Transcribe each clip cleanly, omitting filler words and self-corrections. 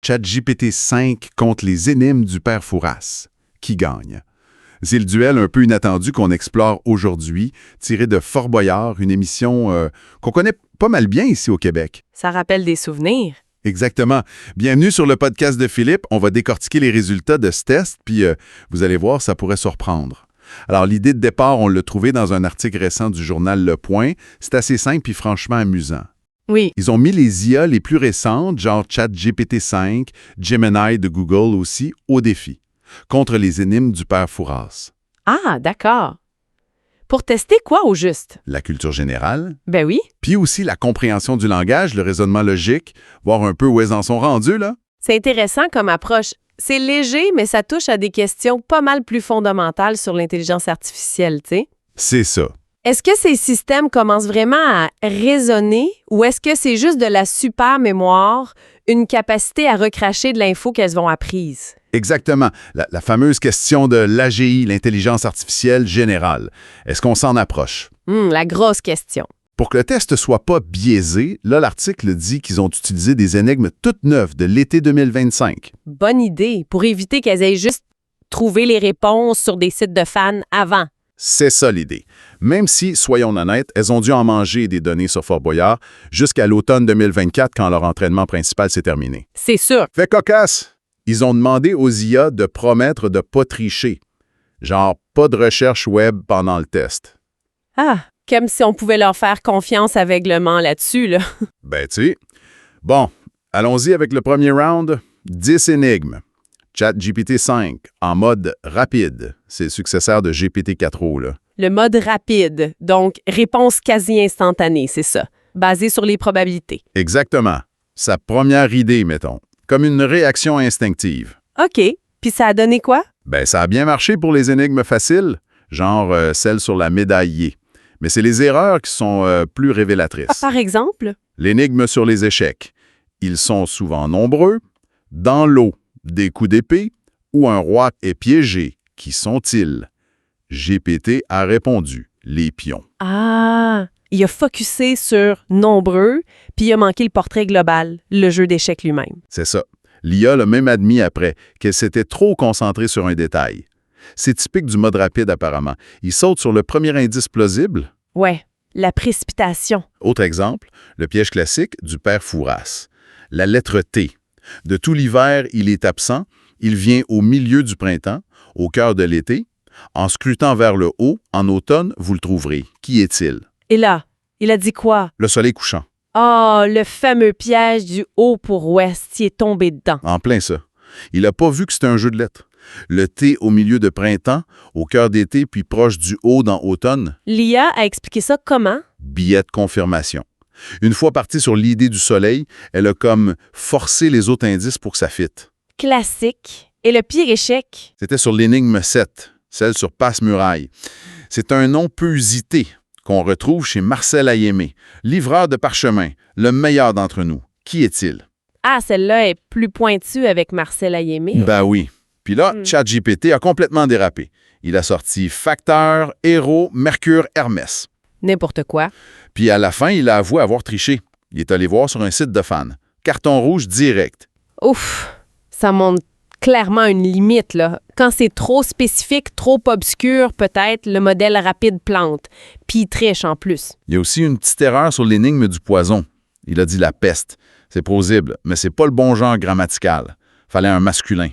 ChatGPT-5 contre les énigmes du père Fouras. Qui gagne? C'est le duel un peu inattendu qu'on explore aujourd'hui, tiré de Fort Boyard, une émission qu'on connaît pas mal bien ici au Québec. Ça rappelle des souvenirs. Exactement. Bienvenue sur le podcast de Philippe. On va décortiquer les résultats de ce test, puis vous allez voir, ça pourrait surprendre. Alors, l'idée de départ, on l'a trouvée dans un article récent du journal Le Point. C'est assez simple puis franchement amusant. Oui. Ils ont mis les IA les plus récentes, genre ChatGPT-5, Gemini de Google aussi, au défi, contre les énigmes du père Fouras. Ah, d'accord. Pour tester quoi au juste? La culture générale, Ben oui. puis aussi la compréhension du langage, le raisonnement logique, voir un peu où ils en sont rendus, là. C'est intéressant comme approche. C'est léger, mais ça touche à des questions pas mal plus fondamentales sur l'intelligence artificielle, tu sais. C'est ça. Est-ce que ces systèmes commencent vraiment à raisonner ou est-ce que c'est juste de la super mémoire, une capacité à recracher de l'info qu'elles ont apprise? Exactement. La fameuse question de l'AGI, l'intelligence artificielle générale. Est-ce qu'on s'en approche? La grosse question. Pour que le test soit pas biaisé, là, l'article dit qu'ils ont utilisé des énigmes toutes neuves de l'été 2025. Bonne idée, pour éviter qu'elles aient juste trouvé les réponses sur des sites de fans avant. C'est ça l'idée. Même si, soyons honnêtes, elles ont dû en manger des données sur Fort Boyard jusqu'à l'automne 2024 quand leur entraînement principal s'est terminé. C'est sûr. Fait cocasse! Ils ont demandé aux IA de promettre de ne pas tricher. Genre, pas de recherche web pendant le test. Ah, comme si on pouvait leur faire confiance aveuglement là-dessus, là. Ben, tu sais. Bon, allons-y avec le premier round. 10 énigmes. ChatGPT-5 en mode rapide. C'est le successeur de GPT-4o, là. Le mode rapide, donc réponse quasi instantanée, c'est ça, basé sur les probabilités. Exactement. Sa première idée, mettons. Comme une réaction instinctive. OK. Puis ça a donné quoi? Ben, ça a bien marché pour les énigmes faciles, genre celle sur la médaillée. Mais c'est les erreurs qui sont plus révélatrices. Par exemple? L'énigme sur les échecs. Ils sont souvent nombreux. Dans l'eau, des coups d'épée ou un roi est piégé. Qui sont-ils? GPT a répondu, les pions. Ah! Il a focusé sur nombreux, puis il a manqué le portrait global, le jeu d'échecs lui-même. C'est ça. L'IA l'a même admis après qu'elle s'était trop concentrée sur un détail. C'est typique du mode rapide apparemment. Il saute sur le premier indice plausible. Ouais, la précipitation. Autre exemple, le piège classique du père Fouras. La lettre T. De tout l'hiver, il est absent. Il vient au milieu du printemps, au cœur de l'été. En scrutant vers le haut, en automne, vous le trouverez. Qui est-il? Et là, il a dit quoi? Le soleil couchant. Ah, le fameux piège du haut pour ouest, il est tombé dedans. En plein ça. Il n'a pas vu que c'était un jeu de lettres. Le T au milieu de printemps, au cœur d'été, puis proche du haut dans automne. L'IA a expliqué ça comment? Billet de confirmation. Une fois partie sur l'idée du soleil, elle a comme forcé les autres indices pour que ça fitte. Classique. Et le pire échec? C'était sur l'énigme 7, celle sur Passe-Muraille. C'est un nom peu usité qu'on retrouve chez Marcel Ayémé, livreur de parchemin, le meilleur d'entre nous. Qui est-il? Ah, celle-là est plus pointue avec Marcel Ayémé. Ben oui. Puis là, ChatGPT a complètement dérapé. Il a sorti Facteur, Héros, Mercure, Hermès. N'importe quoi. Puis à la fin, il a avoué avoir triché. Il est allé voir sur un site de fans. Carton rouge direct. Ouf, ça montre clairement une limite, là. Quand c'est trop spécifique, trop obscur, peut-être, le modèle rapide plante. Puis il triche en plus. Il y a aussi une petite erreur sur l'énigme du poison. Il a dit la peste. C'est plausible, mais c'est pas le bon genre grammatical. Fallait un masculin.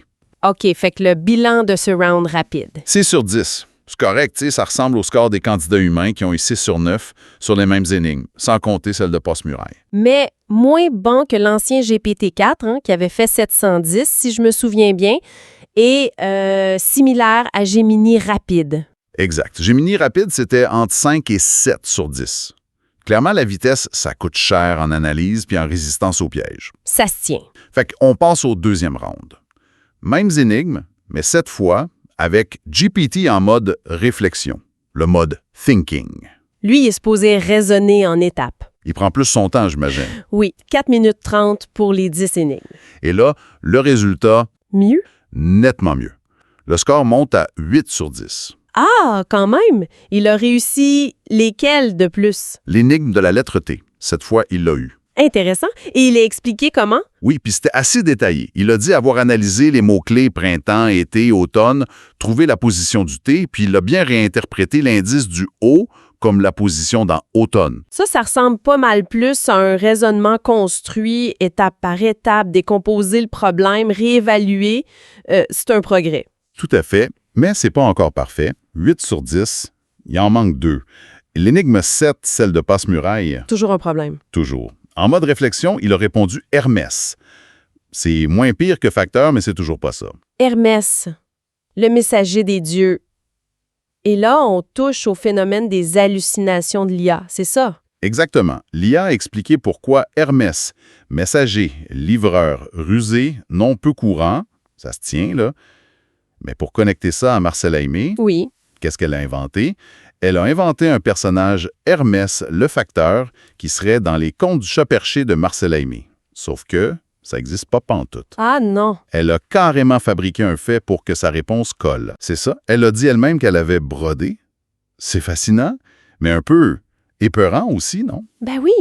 OK, fait que le bilan de ce round rapide. 6 sur 10. C'est correct, tu sais, ça ressemble au score des candidats humains qui ont eu 6 sur 9 sur les mêmes énigmes, sans compter celle de Passe-Muraille. Mais moins bon que l'ancien GPT-4, qui avait fait 710, si je me souviens bien, et similaire à Gemini Rapide. Exact. Gemini Rapide, c'était entre 5 et 7 sur 10. Clairement, la vitesse, ça coûte cher en analyse puis en résistance au piège. Ça se tient. Fait qu'on passe au deuxième round. Mêmes énigmes, mais cette fois avec GPT en mode réflexion, le mode thinking. Lui, il est supposé raisonner en étapes. Il prend plus son temps, j'imagine. Oui, 4 minutes 30 pour les 10 énigmes. Et là, le résultat, Mieux? nettement mieux. Le score monte à 8 sur 10. Ah, quand même! Il a réussi lesquels de plus? L'énigme de la lettre T, cette fois, il l'a eu. Intéressant. Et il a expliqué comment? Oui, puis c'était assez détaillé. Il a dit avoir analysé les mots-clés printemps, été, automne, trouvé la position du T, puis il a bien réinterprété l'indice du O comme la position dans automne. Ça ressemble pas mal plus à un raisonnement construit étape par étape, décomposer le problème, réévaluer. C'est un progrès. Tout à fait, mais c'est pas encore parfait. 8 sur 10, il en manque 2. L'énigme 7, celle de Passe-Muraille, Toujours un problème. toujours. En mode réflexion, il a répondu Hermès. C'est moins pire que facteur, mais c'est toujours pas ça. Hermès, le messager des dieux. Et là, on touche au phénomène des hallucinations de l'IA, c'est ça? Exactement. L'IA a expliqué pourquoi Hermès, messager, livreur, rusé, non peu courant, ça se tient là, mais pour connecter ça à Marcella Aimé, Oui. qu'est-ce qu'elle a inventé? Elle a inventé un personnage Hermès, le facteur, qui serait dans les contes du chat perché de Marcella Aimé. Sauf que ça n'existe pas pantoute. Ah non. Elle a carrément fabriqué un fait pour que sa réponse colle. C'est ça. Elle a dit elle-même qu'elle avait brodé. C'est fascinant, mais un peu épeurant aussi, non? Ben oui.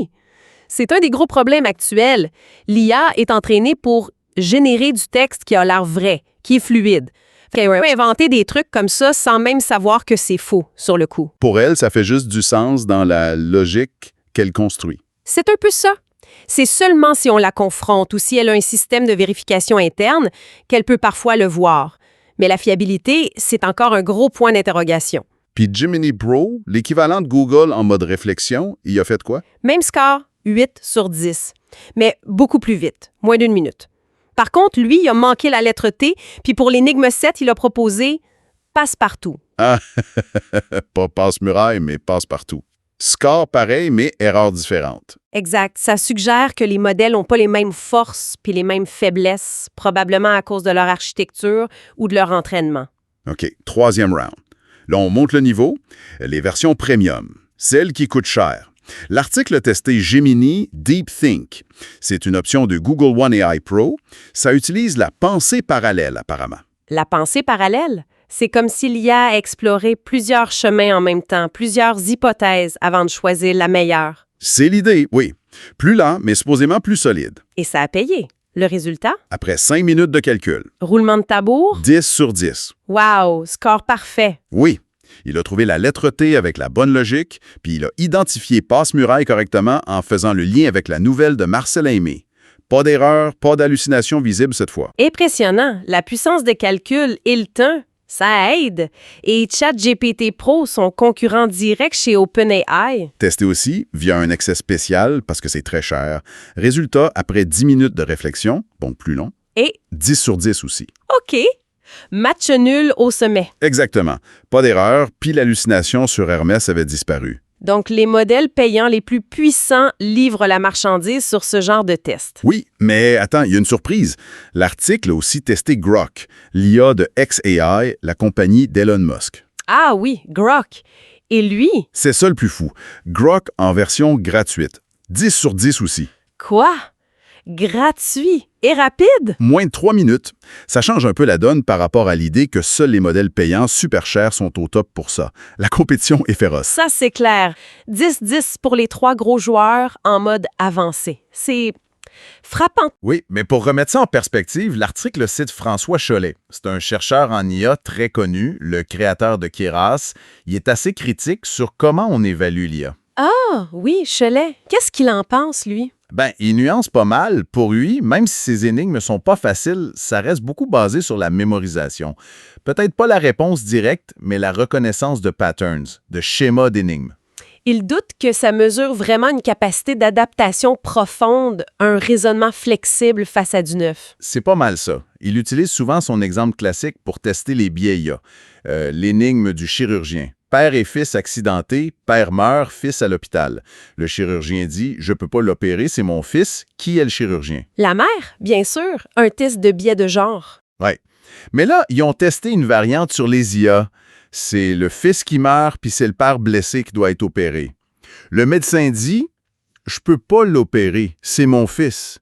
C'est un des gros problèmes actuels. L'IA est entraînée pour générer du texte qui a l'air vrai, qui est fluide. Elle peut inventer des trucs comme ça sans même savoir que c'est faux, sur le coup. Pour elle, ça fait juste du sens dans la logique qu'elle construit. C'est un peu ça. C'est seulement si on la confronte ou si elle a un système de vérification interne qu'elle peut parfois le voir. Mais la fiabilité, c'est encore un gros point d'interrogation. Puis Gemini Pro, l'équivalent de Google en mode réflexion, il a fait quoi? Même score, 8 sur 10. Mais beaucoup plus vite, moins d'1 minute. Par contre, lui, il a manqué la lettre T, puis pour l'énigme 7, il a proposé passe-partout. Ah, pas passe-muraille, mais passe-partout. Score pareil, mais erreur différente. Exact. Ça suggère que les modèles n'ont pas les mêmes forces puis les mêmes faiblesses, probablement à cause de leur architecture ou de leur entraînement. OK, troisième round. Là, on monte le niveau. Les versions premium, celles qui coûtent cher. L'article a testé Gemini DeepThink. C'est une option de Google One AI Pro. Ça utilise la pensée parallèle, apparemment. La pensée parallèle, c'est comme si l'IA a exploré plusieurs chemins en même temps, plusieurs hypothèses avant de choisir la meilleure. C'est l'idée, oui. Plus lent, mais supposément plus solide. Et ça a payé. Le résultat? Après 5 minutes de calcul, Roulement de tambour? 10 sur 10. Wow, score parfait. Oui, il a trouvé la lettre T avec la bonne logique, puis il a identifié Passe-Muraille correctement en faisant le lien avec la nouvelle de Marcella Aimé. Pas d'erreur, pas d'hallucination visible cette fois. Impressionnant. La puissance de calcul et le temps, ça aide. Et ChatGPT Pro, son concurrent direct chez OpenAI. Testé aussi via un accès spécial parce que c'est très cher. Résultat, après 10 minutes de réflexion, bon, plus long, Et, 10 sur 10 aussi. OK, match nul au sommet. Exactement. Pas d'erreur, puis l'hallucination sur Hermès avait disparu. Donc, les modèles payants les plus puissants livrent la marchandise sur ce genre de test. Oui, mais attends, il y a une surprise. L'article a aussi testé Grok, l'IA de xAI, la compagnie d'Elon Musk. Ah oui, Grok. Et lui, C'est ça le plus fou. Grok en version gratuite. 10 sur 10 aussi. quoi? Gratuit et rapide? Moins de 3 minutes. Ça change un peu la donne par rapport à l'idée que seuls les modèles payants super chers sont au top pour ça. La compétition est féroce. Ça, c'est clair. 10-10 pour les 3 gros joueurs en mode avancé. C'est frappant. Oui, mais pour remettre ça en perspective, l'article cite François Chollet. C'est un chercheur en IA très connu, le créateur de Keras. Il est assez critique sur comment on évalue l'IA. Ah, oui, Cholet. Qu'est-ce qu'il en pense, lui? Ben, il nuance pas mal. Pour lui, même si ces énigmes sont pas faciles, ça reste beaucoup basé sur la mémorisation. Peut-être pas la réponse directe, mais la reconnaissance de patterns, de schémas d'énigmes. Il doute que ça mesure vraiment une capacité d'adaptation profonde, un raisonnement flexible face à du neuf. C'est pas mal ça. Il utilise souvent son exemple classique pour tester les biais IA. L'énigme du chirurgien. Père et fils accidentés, père meurt, fils à l'hôpital. Le chirurgien dit « Je peux pas l'opérer, c'est mon fils. Qui est le chirurgien? » La mère, bien sûr, un test de biais de genre. Ouais. Mais là, ils ont testé une variante sur les IA. C'est le fils qui meurt, puis c'est le père blessé qui doit être opéré. Le médecin dit « Je peux pas l'opérer, c'est mon fils. »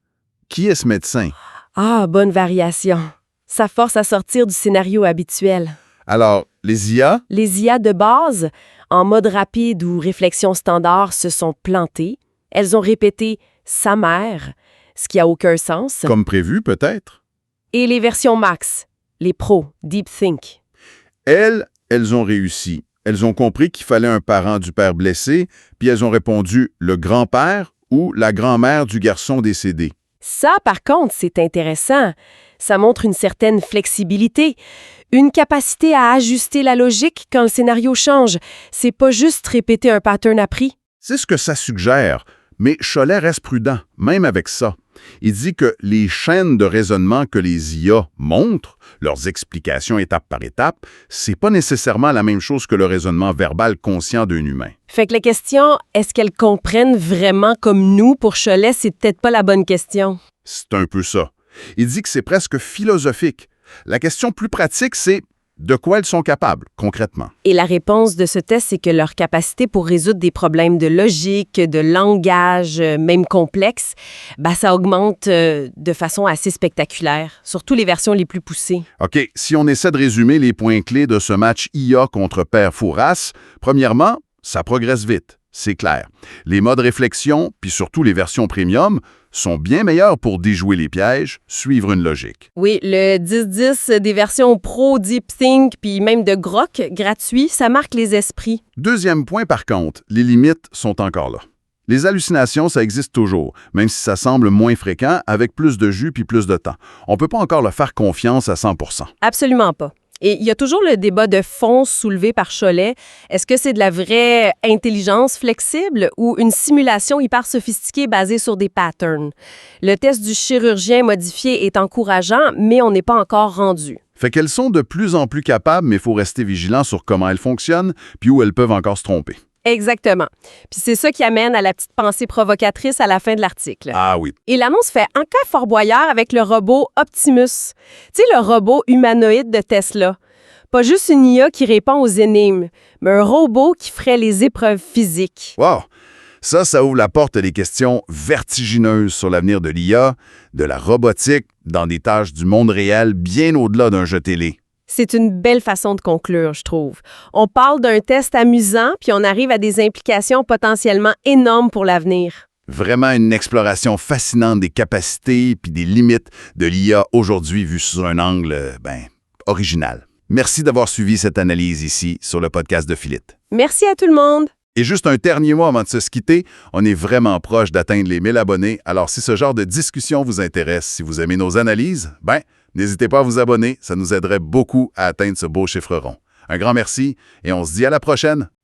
Qui est ce médecin? Ah, bonne variation. Ça force à sortir du scénario habituel. Alors, les IA, Les IA de base, en mode rapide ou réflexion standard, se sont plantées. Elles ont répété sa mère, ce qui a aucun sens, Comme prévu, peut-être. et les versions Max, les pros, DeepThink. Elles ont réussi. Elles ont compris qu'il fallait un parent du père blessé, puis elles ont répondu le grand-père ou la grand-mère du garçon décédé. Ça, par contre, c'est intéressant. Ça montre une certaine flexibilité, une capacité à ajuster la logique quand le scénario change. C'est pas juste répéter un pattern appris. C'est ce que ça suggère, mais Chollet reste prudent, même avec ça. Il dit que les chaînes de raisonnement que les IA montrent, leurs explications étape par étape, c'est pas nécessairement la même chose que le raisonnement verbal conscient d'un humain. Fait que la question, est-ce qu'elles comprennent vraiment comme nous pour Chollet, c'est peut-être pas la bonne question. C'est un peu ça. Il dit que c'est presque philosophique. La question plus pratique, c'est de quoi elles sont capables, concrètement. Et la réponse de ce test, c'est que leur capacité pour résoudre des problèmes de logique, de langage, même complexes, ça augmente de façon assez spectaculaire, surtout les versions les plus poussées. OK, si on essaie de résumer les points clés de ce match IA contre Père Fouras, premièrement, ça progresse vite, c'est clair. Les modes réflexion, puis surtout les versions premium, sont bien meilleurs pour déjouer les pièges, suivre une logique. Oui, le 10-10 des versions Pro, DeepThink, puis même de Grok, gratuit, ça marque les esprits. Deuxième point, par contre, les limites sont encore là. Les hallucinations, ça existe toujours, même si ça semble moins fréquent, avec plus de jus puis plus de temps. On peut pas encore leur faire confiance à 100%. Absolument pas. Et il y a toujours le débat de fond soulevé par Chollet. Est-ce que c'est de la vraie intelligence flexible ou une simulation hyper sophistiquée basée sur des patterns? Le test du chirurgien modifié est encourageant, mais on n'est pas encore rendu. Fait qu'elles sont de plus en plus capables, mais il faut rester vigilant sur comment elles fonctionnent, puis où elles peuvent encore se tromper. Exactement. Puis c'est ça qui amène à la petite pensée provocatrice à la fin de l'article. Ah oui. Et l'annonce fait encore Fort Boyard avec le robot Optimus. Tu sais, le robot humanoïde de Tesla. Pas juste une IA qui répond aux énigmes, mais un robot qui ferait les épreuves physiques. Wow! Ça ouvre la porte à des questions vertigineuses sur l'avenir de l'IA, de la robotique, dans des tâches du monde réel bien au-delà d'un jeu télé. C'est une belle façon de conclure, je trouve. On parle d'un test amusant, puis on arrive à des implications potentiellement énormes pour l'avenir. Vraiment une exploration fascinante des capacités puis des limites de l'IA aujourd'hui vue sous un angle, original. Merci d'avoir suivi cette analyse ici sur le podcast de Philippe. Merci à tout le monde! Et juste un dernier mot avant de se quitter, on est vraiment proche d'atteindre les 1000 abonnés, alors si ce genre de discussion vous intéresse, si vous aimez nos analyses, n'hésitez pas à vous abonner, ça nous aiderait beaucoup à atteindre ce beau chiffre rond. Un grand merci et on se dit à la prochaine!